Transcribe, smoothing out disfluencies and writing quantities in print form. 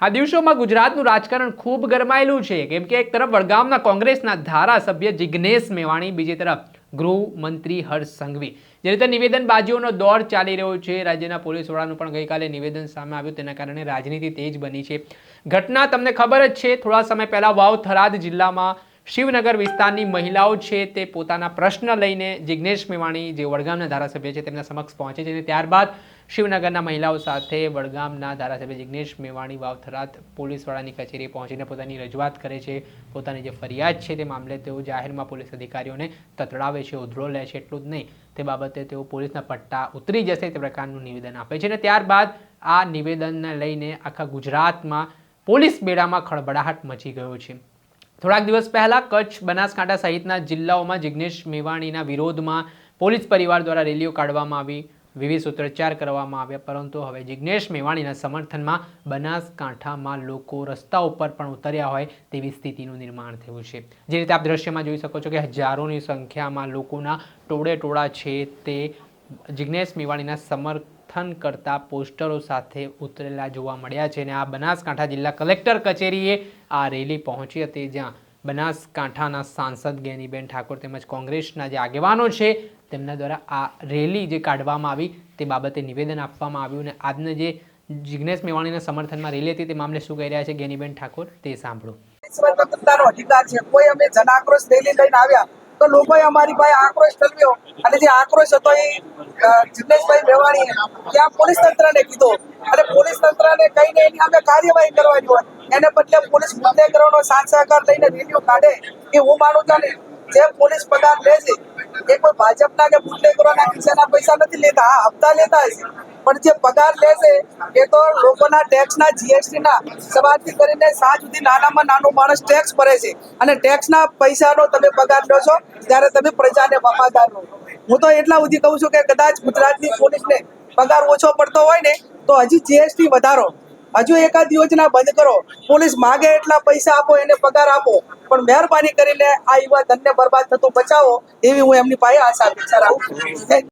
આ દિવસોમાં ગુજરાતનું રાજકારણ ખૂબ ગરમાયેલું છે, કેમ કે એક તરફ વડગામના કોંગ્રેસના ધારાસભ્ય જિગ્નેશ મેવાણી, બીજી તરફ ગૃહમંત્રી હર્ષ સંઘવી, જે રીતે નિવેદનબાજીઓનો દોર ચાલી રહ્યો છે. રાજ્યના પોલીસ વડાનું પણ ગઈકાલે નિવેદન સામે આવ્યું, તેના કારણે રાજનીતિ તેજ બની છે. ઘટના તમને ખબર જ છે, થોડા સમય પહેલા વાવ થરાદ જિલ્લામાં શિવનગર વિસ્તારની મહિલાઓ છે તે પોતાના પ્રશ્ન લઈને જિગ્નેશ મેવાણી, જે વડગામના ધારાસભ્ય છે, તેમના સમક્ષ પહોંચે છે અને ત્યારબાદ શિવનગરના મહિલાઓ સાથે વડગામના ધારાસભ્ય જિગ્નેશ મેવાણી વાવ થરાદ પોલીસ વડાની કચેરીએ પહોંચીને પોતાની રજૂઆત કરે છે. પોતાની જે ફરિયાદ છે તે મામલે તેઓ જાહેરમાં પોલીસ અધિકારીઓને તતડાવે છે, ઉધરો લે છે. એટલું જ નહીં, તે બાબતે તેઓ પોલીસના પટ્ટા ઉતરી જશે તે પ્રકારનું નિવેદન આપે છે અને ત્યારબાદ આ નિવેદનને લઈને આખા ગુજરાતમાં પોલીસ બેડામાં ખળબળાહટ મચી ગયો છે. થોડાક દિવસ પહેલા કચ્છ, બનાસકાંઠા સહિતના જિલ્લાઓમાં જિગ્નેશ મેવાણીના વિરોધમાં પોલીસ પરિવાર દ્વારા રેલીઓ કાઢવામાં આવી, વિવિધ સૂત્રોચ્ચાર કરવામાં આવ્યા, પરંતુ હવે જિગ્નેશ મેવાણીના સમર્થનમાં બનાસકાંઠામાં લોકો રસ્તા ઉપર પણ ઉતર્યા હોય તેવી સ્થિતિનું નિર્માણ થયું છે. જે રીતે આપ દ્રશ્યમાં જોઈ શકો છો કે હજારોની સંખ્યામાં લોકોના ટોળે ટોળા છે તે જિગ્નેશ મેવાણીના સમર્થન કરતા પોસ્ટરો સાથે ઉતરેલા જોવા મળ્યા છે અને આ બનાસકાંઠા જિલ્લા કલેક્ટર કચેરીએ આ રેલી પહોંચી હતી, જ્યાં બનાસકાંઠાના સાંસદ જ્ઞાનીબેન ઠાકોર તેમજ કોંગ્રેસના જે આગેવાનો છે તેમના દ્વારા આ રેલી જે કાઢવામાં આવી તે બાબતે નિવેદન આપવામાં આવ્યું. અને આજને જે જિગ્નેશ મેવાણીના સમર્થનમાં રેલી હતી તે મામલે શું કહી રહ્યા છે જ્ઞાનીબેન ઠાકોર, તે સાંભળો. સ્વતંત્રતાનો અધિકાર છે. કોઈ અમે જન આક્રોશ રેલી લઈને આવ્યા તો લોકોએ અમારી પાસે આક્રોશ ઠલવ્યો અને જે આક્રોશ હતો એ જિગ્નેશભાઈ મેવાણીએ ત્યાં પોલીસ તંત્રને કીધો અને પોલીસ તંત્રને કહીને એની અમે કાર્યવાહી કરવાની હોય, એને બદલે પોલીસ બુટલેગરોનો સાથ સહકાર લઈને રેલીઓ કાઢે એ હું માનું છું ને. જે પોલીસ પગાર લે છે એ કોઈ ભાજપના કે બુટલેગરોના ખિસ્સાના પૈસા નથી લેતા, હા હપ્તા લેતા હશે, પણ જે પગાર લે છે એ તો લોકોના ટેક્સના, જીએસટીના સવારથી કરીને સાંજ સુધી નાનામાં નાનો માણસ ટેક્સ ભરે છે અને ટેક્સના પૈસાનો તમે પગાર લો છો ત્યારે તમે પ્રજાને વફાદાર રહો. હું તો એટલા સુધી કહું છું કે કદાચ ગુજરાતની પોલીસને પગાર ઓછો પડતો હોય ને તો હજી જીએસટી વધારો, હજુ એકાદ યોજના બંધ કરો, પોલીસ માગે એટલા પૈસા આપો, એને પગાર આપો, પણ મહેરબાની કરીને આ યુવા ધનને બરબાદ થતું બચાવો એવી હું એમની પાસે આશા અપેક્ષા રાખું છું.